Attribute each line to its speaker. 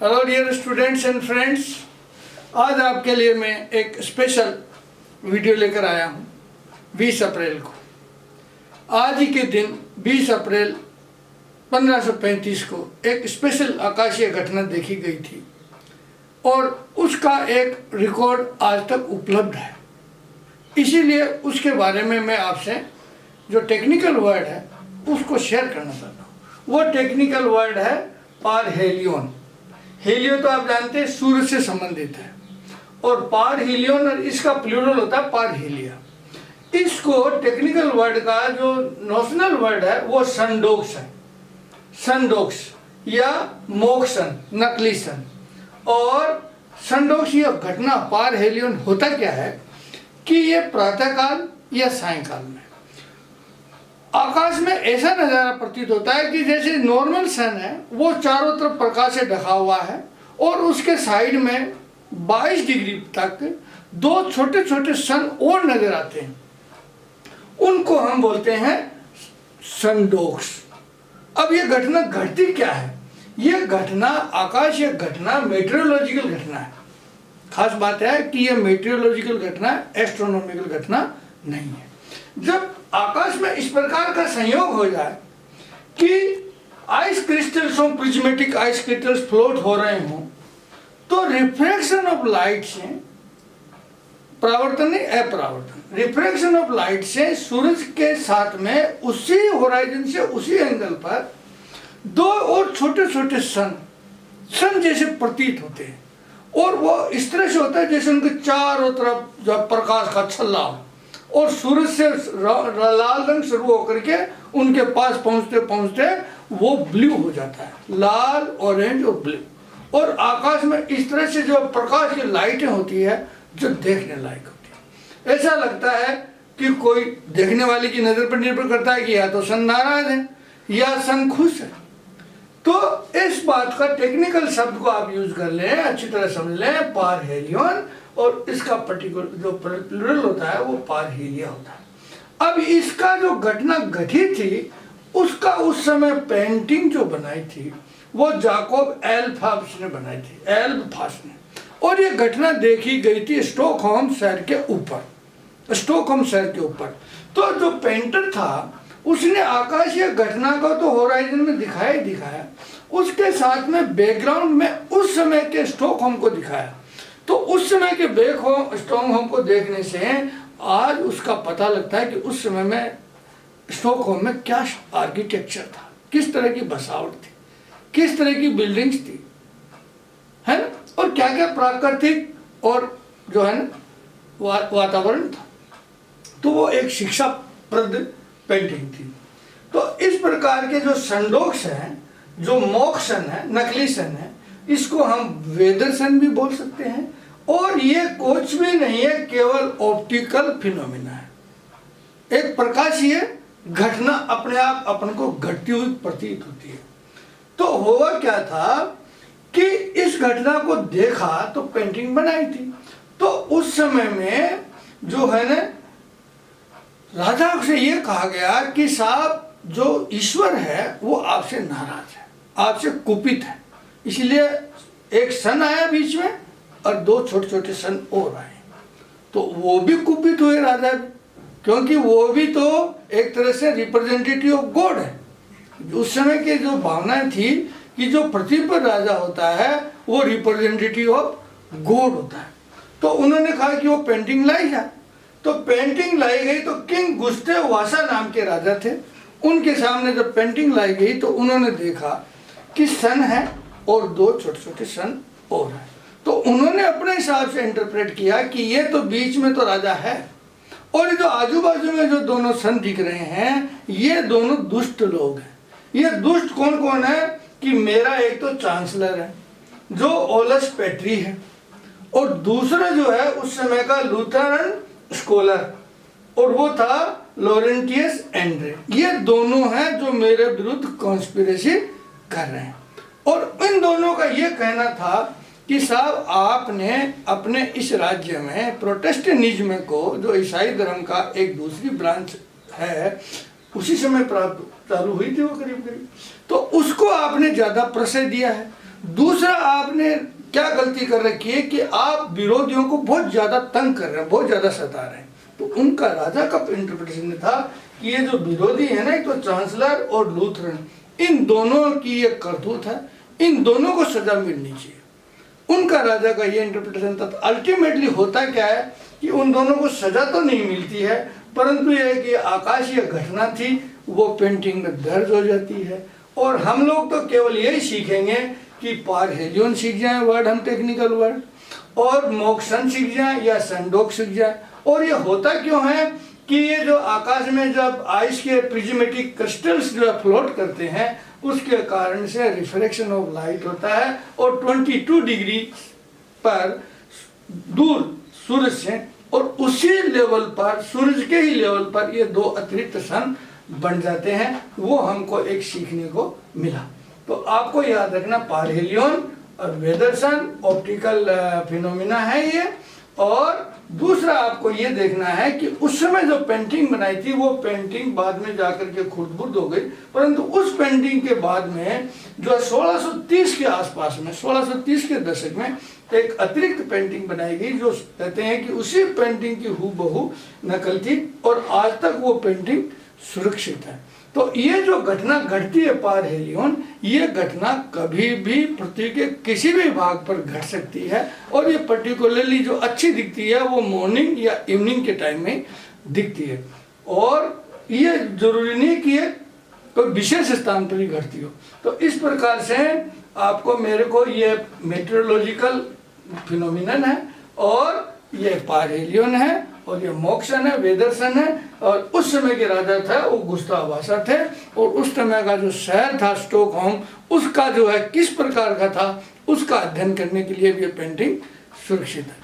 Speaker 1: Hello dear students and friends, आज आपके लिए मैं एक स्पेशल वीडियो लेकर आया हूँ 20 अप्रैल को। आज ही के दिन 20 अप्रैल 1535 को एक स्पेशल आकाशीय घटना देखी गई थी और उसका एक रिकॉर्ड आज तक उपलब्ध है। इसीलिए उसके बारे में मैं आपसे जो टेक्निकल वर्ड है उसको शेयर करना चाहता हूँ। वो टेक्निकल वर्ड है पारहेलियन। हेलियो तो आप जानते हैं सूर्य से संबंधित है और पारहेलियन और इसका प्लूरल होता है पारहेलिया। इसको टेक्निकल वर्ड का जो नोशनल वर्ड है वो सनडोक्स है, सनडोक्स या मोक्सन, नकली सन। और सनडोक्स यह घटना पारहेलियन होता क्या है कि ये प्रातःकाल या सायंकाल में आकाश में ऐसा नज़ारा प्रतीत होता है कि जैसे नॉर्मल सन है वो चारों तरफ प्रकाश से ढका हुआ है और उसके साइड में 22 डिग्री तक दो छोटे छोटे सन और नजर आते हैं। उनको हम बोलते हैं सनडोक्स। अब ये घटना घटती क्या है? ये घटना आकाशीय घटना मेट्रोलॉजिकल घटना है। खास बात है कि ये मेट्रोलॉजिकल घटना एस्ट्रोनॉमिकल घटना नहीं है। जब आकाश में इस प्रकार का संयोग हो जाए कि आइस क्रिस्टल्स हो, प्रिज्मेटिक आइस क्रिस्टल्स फ्लोट हो रहे हों, तो रिफ्रैक्शन ऑफ लाइट से, परावर्तन नहीं अपरावर्तन, रिफ्रैक्शन ऑफ लाइट से सूरज के साथ में उसी होराइजन से उसी एंगल पर दो और छोटे छोटे सन जैसे प्रतीत होते हैं और वो इस तरह से होता है जैसे उनके चारों तरफ जब प्रकाश का छल्ला हो और सूरज से लाल रंग शुरू होकर के उनके पास पहुंचते पहुंचते वो ब्लू हो जाता है, लाल, ऑरेंज और ब्लू। और आकाश में इस तरह से जो प्रकाश की लाइटें होती है जो देखने लायक होती है। ऐसा लगता है कि कोई देखने वाले की नज़र पर निर्भर करता है कि या तो सन नाराज है या सन खुश है। तो इस बात का टेक्निकल शब्द को आप यूज कर लें, अच्छी तरह समझ लें, पारहेलियन, और इसका पर्टिकुलर जो प्लूरल होता है वो पारहेलिया होता है। अब इसका जो घटना घटी थी उसका उस समय पेंटिंग जो बनाई थी वो जाकोब एल्फास ने बनाई थी, एल्फास ने। और ये घटना देखी गई थी स्टॉकहोम शहर के ऊपर, स्टॉकहोम शहर के ऊपर। तो जो पेंटर था उसने आकाशीय घटना को तो होराइजन में दिखाया ही दिखाया, उसके साथ में बैकग्राउंड में उस समय के स्टॉकहोम को दिखाया। तो उस समय के स्टॉकहोम को देखने से आज उसका पता लगता है कि उस समय में स्टॉकहोम में क्या आर्किटेक्चर था, किस तरह की बसावट थी, किस तरह की बिल्डिंग्स थी, है ना, और क्या क्या प्राकृतिक और जो है ना वातावरण था। तो वो एक शिक्षाप्रद पेंटिंग थी। तो इस प्रकार के जो सनडोक्स हैं, जो मॉक सन है, नकली सन है, इसको हम वेदर सन भी बोल सकते हैं। और ये कुछ भी नहीं है, केवल ऑप्टिकल फिनोमिना है, एक प्रकाशीय घटना अपने आप अपन को घटती हुई प्रतीत होती है। तो हुआ क्या था कि इस घटना को देखा तो पेंटिंग बनाई थी। तो उस समय में जो है ना राजा से ये कहा गया कि साहब जो ईश्वर है वो आपसे नाराज है, आपसे कुपित है, इसलिए एक सन आया बीच में और दो छोटे छोटे सन और आए। तो वो भी कुपित हुए राजा भी, क्योंकि वो भी तो एक तरह से रिप्रेजेंटेटिव ऑफ गॉड है। उस समय के जो भावनाएं थी कि जो पृथ्वी पर राजा होता है वो रिप्रेजेंटेटिव ऑफ गॉड होता है। तो उन्होंने कहा कि वो पेंटिंग लाई जाए। तो पेंटिंग लाई गई तो किंग गुस्ताव वासा नाम के राजा थे, उनके सामने जब पेंटिंग लाई गई तो उन्होंने देखा कि सन है और दो छोटे छोटे सन और हैं। तो उन्होंने अपने हिसाब से इंटरप्रेट किया कि ये तो बीच में तो राजा है और ये जो आजू बाजू में जो दोनों सन दिख रहे हैं ये दोनों दुष्ट लोग हैं। ये दुष्ट कौन कौन है कि मेरा एक तो चांसलर है जो ओलस पेट्री है और दूसरा जो है उस समय का लूथरन स्कॉलर और वो था लॉरेंटियस एंड्रे। ये दोनों हैं जो मेरे विरुद्ध कॉन्स्पिरेसी कर रहे हैं। और इन दोनों का ये कहना था कि साहब आपने अपने इस राज्य में प्रोटेस्टेंटिज्म को, जो ईसाई धर्म का एक दूसरी ब्रांच है, उसी समय प्राप्त चालू हुई थी वो करीब करीब, तो उसको आपने ज़्यादा प्रश्रय दिया है। दूसरा, आपने क्या गलती कर रखी है कि आप विरोधियों को बहुत ज्यादा तंग कर रहे हैं, बहुत ज्यादा सता रहे हैं। तो उनका राजा का इंटरप्रिटेशन था कि ये जो विरोधी है ना, एक तो चांसलर और लूथरन, इन दोनों की ये करतूत है, इन दोनों को सजा मिलनी चाहिए। उनका राजा का ये इंटरप्रिटेशन था। तो अल्टीमेटली होता क्या है कि उन दोनों को सजा तो नहीं मिलती है, परंतु यह है कि आकाशीय घटना थी वो पेंटिंग में दर्ज हो जाती है। और हम लोग तो केवल यही सीखेंगे कि पारहेलियन सीख जाए वर्ड, हम टेक्निकल वर्ड, और मोक्शन सीख जाए या संडोक सीख जाए। और ये होता क्यों है कि ये जो आकाश में जब आइस के प्रिज्मेटिक क्रिस्टल्स जो फ्लोट करते हैं, उसके कारण से रिफ्लेक्शन ऑफ लाइट होता है, और 22 डिग्री पर दूर सूरज से और उसी लेवल पर, सूरज के ही लेवल पर ये दो अतिरिक्त सन बन जाते हैं। वो हमको एक सीखने को मिला। तो आपको याद रखना, पारहेलियन और वेदर सन ऑप्टिकल फिनोमिना है ये। और दूसरा आपको ये देखना है कि उस समय जो पेंटिंग बनाई थी वो पेंटिंग बाद में जाकर के खुर्द-बुर्द हो गई, परंतु उस पेंटिंग के बाद में जो 1630 के आसपास में, 1630 के दशक में एक अतिरिक्त पेंटिंग बनाई गई, जो कहते हैं कि उसी पेंटिंग की हूबहू नकल थी और आज तक वो पेंटिंग सुरक्षित है। तो ये जो घटना घटती है पारहेलियन, ये घटना कभी भी पृथ्वी के किसी भी भाग पर घट सकती है, और ये पर्टिकुलरली जो अच्छी दिखती है वो मॉर्निंग या इवनिंग के टाइम में दिखती है। और ये जरूरी नहीं कि ये कोई विशेष स्थान पर ही घटती हो। तो इस प्रकार से आपको मेरे को ये मेट्रोलॉजिकल फिनोमिनन है, और ये पारहेलियन है, और ये मोक्शन है, वेदरसन है। और उस समय के राजा था वो गुस्ताव वासा थे, और उस समय का जो शहर था स्टॉकहोम, उसका जो है किस प्रकार का था, उसका अध्ययन करने के लिए भी ये पेंटिंग सुरक्षित है।